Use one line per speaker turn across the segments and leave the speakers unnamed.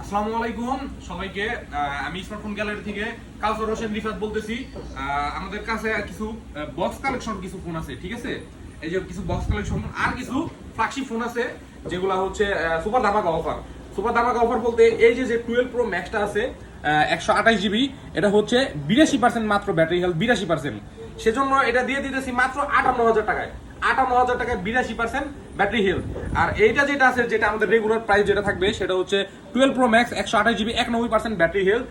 আসসালামু আলাইকুম সবাইকে। আমি স্মার্টফোন গ্যালারি থেকে কাউসার হোসেন রিফাত বলতেছি। আমাদের কাছে কিছু বক্স কালেকশন কিছু ফোন আছে, ঠিক আছে? এই যে কিছু বক্স কালেকশন আর কিছু ফ্ল্যাগশিপ ফোন আছে যেগুলো হচ্ছে সুপার ধামাকা অফার। সুপার ধামাকা অফার বলতে এই যে 12 প্রো ম্যাক্সটা আছে 128 জিবি, এটা হচ্ছে 82% মাত্র ব্যাটারি হেলথ 82%। সেজন্য এটা দিয়ে দিতেছি মাত্র 58,000 টাকায়। 58,000 টাকায় 82% ব্যাটারি হেলথ। আর এইটা যেটা আছে, যেটা আমাদের রেগুলার প্রাইস যেটা থাকবে, সেটা হচ্ছে 12 pro max 128 GB 91% battery health.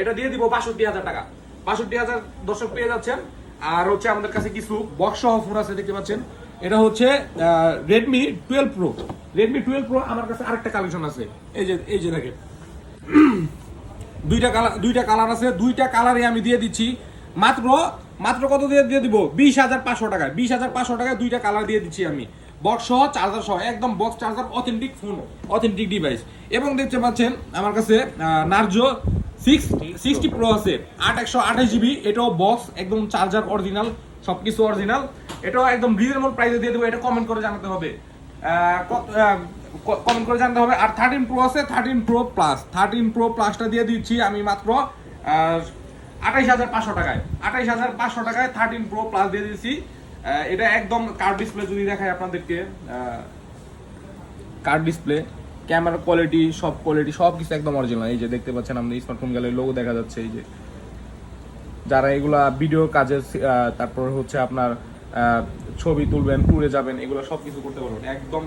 এটা দিয়ে দিব 62,000 টাকা। 62,000 দর্শক পেয়ে যাচ্ছেন। আর হচ্ছে আমাদের কাছে কিছু বক্স সহ ফোন আছে, দেখতে পাচ্ছেন। এটা হচ্ছে রেডমি 12 প্রো। রেডমি 12 প্রো আমার কাছে আরেকটা কালেকশন আছে, এই যে দেখেন দুইটা কালার আছে। দুইটা কালারে আমি দিয়ে দিচ্ছি মাত্র কত দিয়ে দিব 20,500 টাকায়। 20,500 টাকায় দুইটা কালার দিয়ে দিচ্ছি আমি, বক্স সহ চার্জার সহ, একদম box charger authentic phone, authentic device. এবং দেখতে পাচ্ছেন আমার কাছে নার্জো 660 প্রো আছে 128 জিবি, এটাও বক্স, একদম চার্জার অরিজিনাল, সবকিছু অরিজিনাল। এটাও একদম রিজনেবল প্রাইসে দিয়ে দেবো। এটা কমেন্ট করে জানাতে হবে, কমেন্ট করে জানতে হবে। আর 13 প্রো আছে, 13 প্রো প্লাস, 13 প্রো প্লাসটা দিয়ে দিচ্ছি আমি মাত্র 28,500 টাকায়। 28,500 টাকায় 13 প্রো প্লাস দিয়ে দিচ্ছি। এটা একদম কার্ভ ডিসপ্লে যদি দেখায় আপনাদেরকে, কার্ভ ডিসপ্লে, ক্যামেরা কোয়ালিটি, সব কিছু একদম অরিজিনাল। এই যে দেখতে পাচ্ছেন আমাদের স্মার্টফোন গ্যালারির লোগো দেখা যাচ্ছে। এই যে যারা এগুলা ভিডিও কাজে, তারপর হচ্ছে আপনার ছবি তুলবেন, ট্যুরে যাবেন, এগুলো সব কিছু করতে পারবেন একদম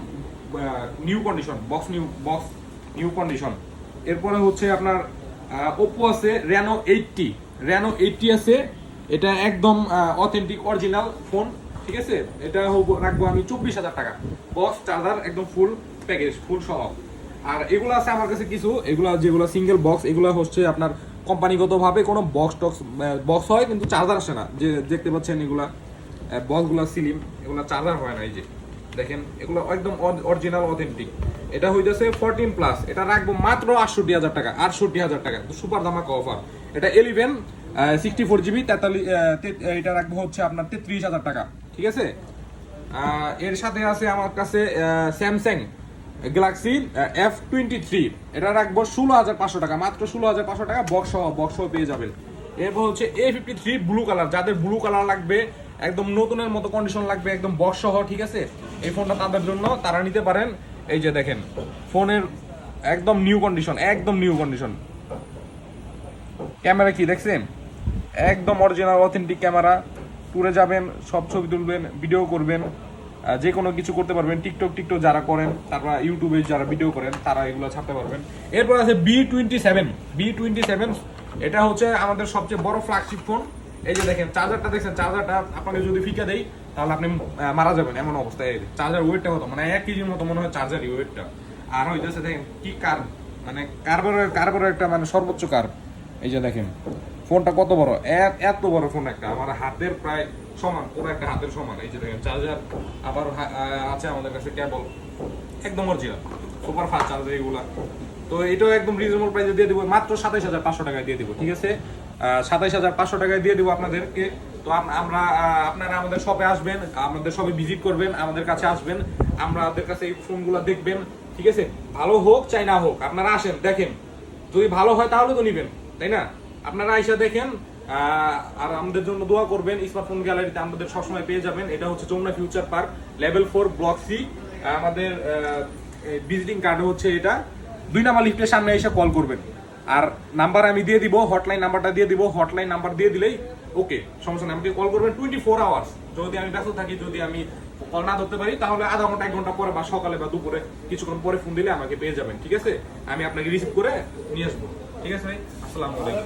new condition, box new condition. এরপরে হচ্ছে আপনার ওপো আছে রেনো 80 আছে। এটা একদম অথেন্টিক অরিজিনাল ফোন, ঠিক আছে? এটা রাখবো আমি 24,000 টাকা, বক্স চার্জার একদম ফুল প্যাকেজ, ফুল সহ। আর এগুলো আছে আমার কাছে কিছু, এগুলা যেগুলো সিঙ্গেল বক্স, এগুলো হচ্ছে আপনার কোম্পানিগতভাবে কোনো বক্স হয় কিন্তু চার্জার আসে না। যে দেখতে পাচ্ছেন এগুলা বক্সগুলো সিলিম, এগুলো চার্জার হয় না। এই যে দেখেন এগুলো একদম অরিজিনাল অথেন্টিক। এটা হইতেছে 14 প্লাস, এটা রাখবো মাত্র 68,000 টাকা। 68,000 টাকা সুপার ধামাকা অফার। এটা 11 64 জিবি 43, এটা রাখবো হচ্ছে আপনার 33,000 টাকা, ঠিক আছে? এর সাথে আছে আমার কাছে স্যামসাং গ্যালাক্সি F23, এটা রাখবো 16,500 টাকা, মাত্র 16,500 টাকা, বক্স সহ পেয়ে যাবেন। এরপর হচ্ছে A53 ব্লু কালার, যাদের ব্লু কালার লাগবে, একদম নতুনের মতো কন্ডিশন লাগবে, একদম বক্স সহ, ঠিক আছে? এই ফোনটা তাদের জন্য, তারা নিতে পারেন। এই যে দেখেন ফোনের একদম নিউ কন্ডিশন। ক্যামেরা কি দেখছেন, একদম অরিজিনাল অথেন্টিক ক্যামেরা। ট্যুরে যাবেন, সব ছবি তুলবেন, ভিডিও করবেন, যে কোনো কিছু করতে পারবেন। টিকটক যারা করেন, তারপর ইউটিউবে যারা ভিডিও করেন, তারা এগুলো ছাড়তে পারবেন। এরপর আছে B27, এটা হচ্ছে আমাদের সবচেয়ে বড় ফ্ল্যাগশিপ ফোন। এই যে দেখেন চার্জারটা দেখছেন, চার্জারটা আপনাকে যদি ফিকা দেই তাহলে আপনি মারা যাবেন এমন অবস্থায়। চার্জার ওয়েটটা কত, মানে 1 কেজির মতো মনে হয় চার্জারই ওয়েটটা। আর হইতেছে দেখেন কি কার্ভ, মানে কার্ভের একটা মানে সর্বোচ্চ কার্ভ। এই যে দেখেন ফোনটা কত বড়, এত বড় ফোন একটা, আমার হাতের প্রায় সমান, পুরো একটা হাতের সমান। এই যে দেখেন চার্জার, আবার আছে আমাদের কাছে কেবল, একদম অরিজিনাল সুপার ফাস্ট চার্জার এগুলা। তো এটাও একদম রিজনেবল প্রাইসে দিয়ে দিব, মাত্র 27,500 টাকায় দিয়ে দিব, ঠিক আছে? 27,500 টাকায় দিয়ে দিব আপনাদেরকে। তো আপনারা আমাদের শপে আসবেন, আমাদের শপে ভিজিট করবেন, আমাদের কাছে আসবেন, আমাদের কাছে এই ফোনগুলো দেখবেন, ঠিক আছে? ভালো হোক চাই না হোক, আপনারা আসেন, দেখেন, যদি ভালো হয় তাহলে তো নিবেন, তাই না? আপনারা আইসা দেখেন, আর আমাদের জন্য দোয়া করবেন। স্মার্টফোন গ্যালারিতে আমাদের সবসময় পেয়ে যাবেন। এটা হচ্ছে Jamuna Future Park, level 4, block C. আমাদের ভিজিটিং কার্ড হচ্ছে এটা, 2 নাম্বার লিফটের সামনে এসে কল করবেন। আর নাম্বার আমি দিয়ে দিব, হটলাইন নাম্বারটা দিয়ে দিব। হটলাইন নাম্বার দিয়ে দিলেই ওকে, সমস্যা নেই, আমাকে কল করবেন 24 আওয়ার্স। যদি আমি ব্যস্ত থাকি, যদি আমি কল না ধরতে পারি, তাহলে আধা ঘন্টা 1 ঘন্টা পরে, বা সকালে বা দুপুরে কিছুক্ষণ পরে ফোন দিলে আমাকে পেয়ে যাবেন, ঠিক আছে? আমি আপনাকে রিসিভ করে নিয়ে আসবো, ঠিক আছে ভাই? আসসালামু আলাইকুম।